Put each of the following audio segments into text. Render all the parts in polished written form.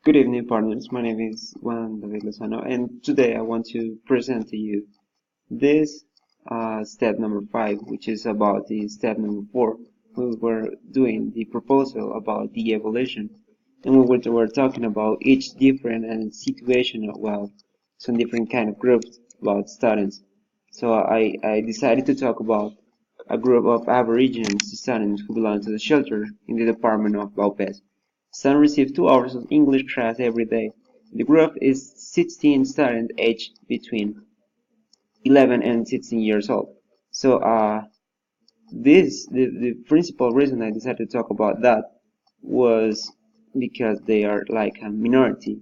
Good evening, partners. My name is Juan David Lozano, and today I want to present to you this step number 5, which is about the step number 4. We were doing the proposal about the evolution, and we were talking about each different and situation, well, some different kind of groups about students. So I decided to talk about a group of Aborigines students who belong to the shelter in the department of Baupés. Some receive 2 hours of English class every day. The group is 16 students aged between 11 and 16 years old. So the principal reason I decided to talk about that was because they are like a minority,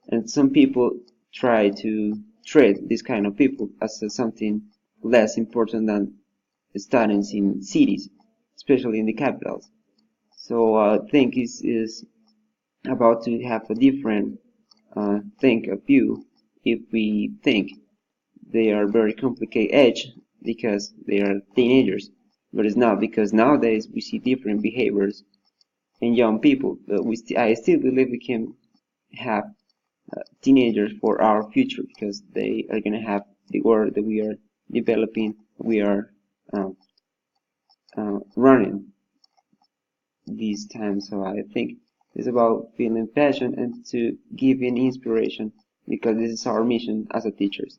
and some people try to treat this kind of people as something less important than students in cities, especially in the capitals. So I think is about to have a different think of view if we think they are very complicated age because they are teenagers, but it's not, because nowadays we see different behaviors in young people. But I still believe we can have teenagers for our future, because they are going to have the world that we are developing, we are running these times. So I think it's about feeling passion and to giving inspiration, because this is our mission as a teachers.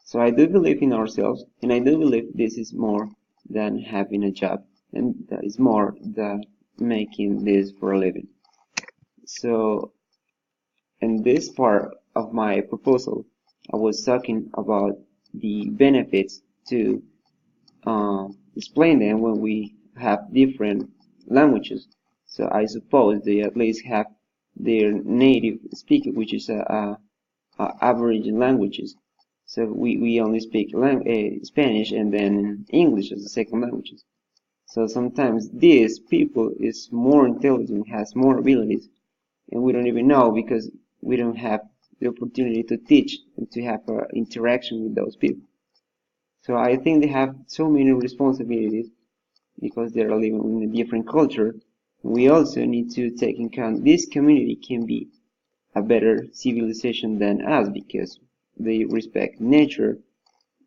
So I do believe in ourselves, and I do believe this is more than having a job, and that is more than making this for a living. So in this part of my proposal, I was talking about the benefits to explain them when we have different languages. So I suppose they at least have their native speaker, which is Aboriginal languages. So we only speak Spanish and then English as a second language. So sometimes these people is more intelligent, has more abilities, and we don't even know, because we don't have the opportunity to teach and to have interaction with those people. So I think they have so many responsibilities because they're living in a different culture. We also need to take in account this community can be a better civilization than us, because they respect nature.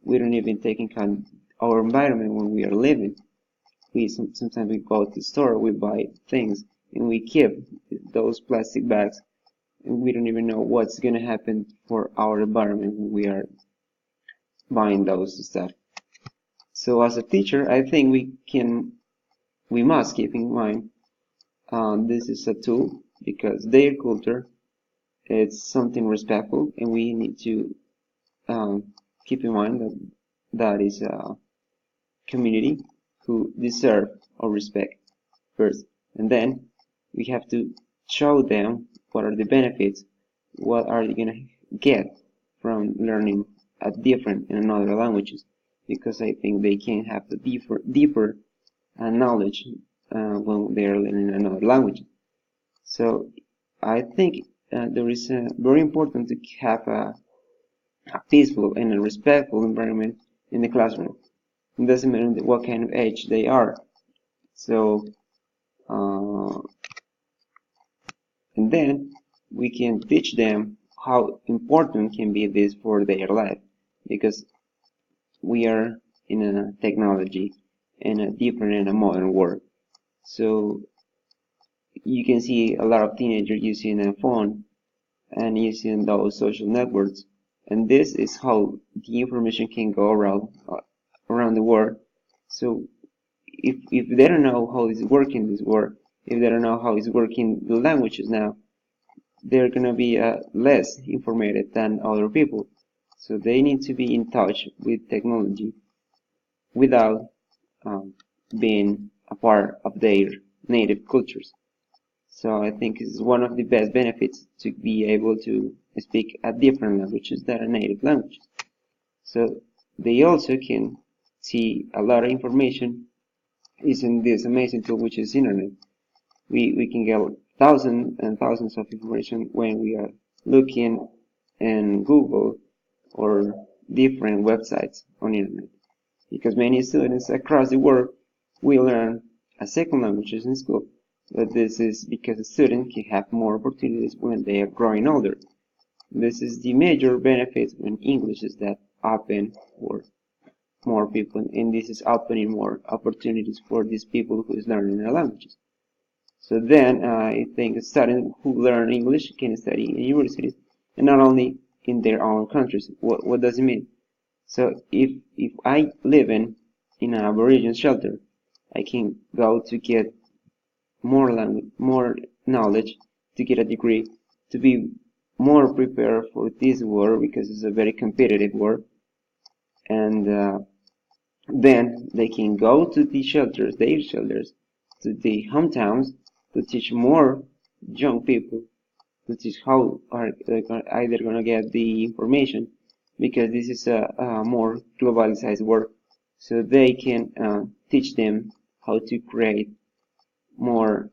We don't even take into account our environment when we are living. Sometimes we go to the store, we buy things, and we keep those plastic bags, and we don't even know what's going to happen for our environment when we are buying those stuff. So as a teacher, I think we must keep in mind this is a tool, because their culture, it's something respectful, and we need to keep in mind that that is a community who deserve our respect first, and then we have to show them what are the benefits, what are they gonna get from learning a different and another languages, because I think they can have the deeper knowledge when they are learning another language. So I think there is very important to have a peaceful and a respectful environment in the classroom. It doesn't matter what kind of age they are. So, and then we can teach them how important can be this for their life, because we are in a technology and a different and a modern world. So you can see a lot of teenagers using a phone and using those social networks, and this is how the information can go around the world. So if they don't know how it's working this world, if they don't know how it's working the languages now, they're gonna be less informated than other people. So they need to be in touch with technology without um, being a part of their native cultures. So I think it's one of the best benefits to be able to speak a different languages than a native language. So they also can see a lot of information using this amazing tool, which is internet. We can get thousands and thousands of information when we are looking in Google or different websites on internet, because many students across the world will learn a second language in school. But this is because a student can have more opportunities when they are growing older. This is the major benefit when English is that open for more people, and this is opening more opportunities for these people who is learning their languages. So then I think students who learn English can study in universities, and not only in their own countries. What does it mean? So if I live in an Aboriginal shelter, I can go to get more language, more knowledge, to get a degree, to be more prepared for this war because it's a very competitive war, and then they can go to the shelters, their shelters, to the hometowns, to teach more young people, to teach how are they either going to get the information, because this is a more globalized world, so they can teach them how to create more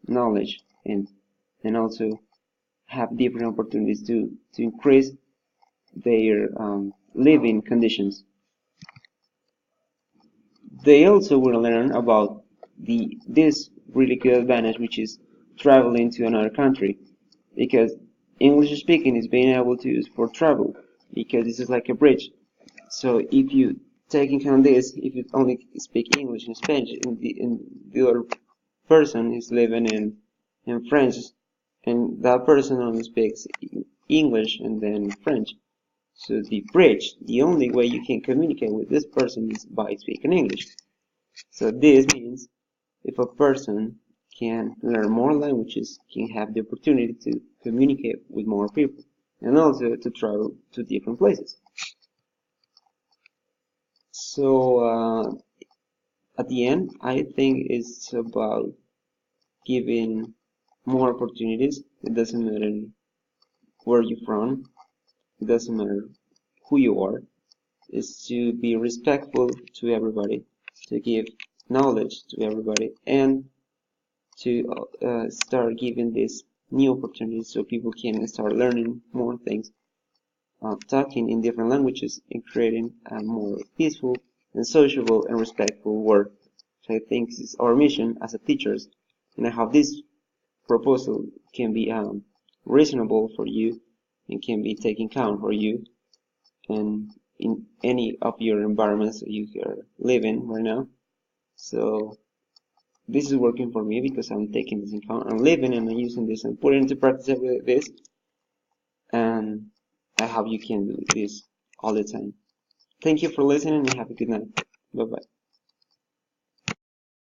knowledge, and also have different opportunities to increase their living conditions. They also will learn about this really good advantage, which is traveling to another country, because English speaking is being able to use for travel, because this is like a bridge. So if you take into account this, if you only speak English and Spanish, and the other person is living in French, and that person only speaks English and then French. So the bridge, the only way you can communicate with this person is by speaking English. So this means if a person can learn more languages, can have the opportunity to communicate with more people, and also to travel to different places. So at the end, I think it's about giving more opportunities. It doesn't matter where you're from, it doesn't matter who you are. It's to be respectful to everybody, to give knowledge to everybody, and to start giving these new opportunities so people can start learning more things, talking in different languages, and creating a more peaceful and sociable and respectful world. So I think this is our mission as a teachers, and I hope this proposal can be reasonable for you and can be taken count for you and in any of your environments that you are living right now. So this is working for me because I'm taking this in account. I'm living and I'm using this and putting into practice every this, and I hope you can do this all the time. Thank you for listening and have a good night. Bye bye.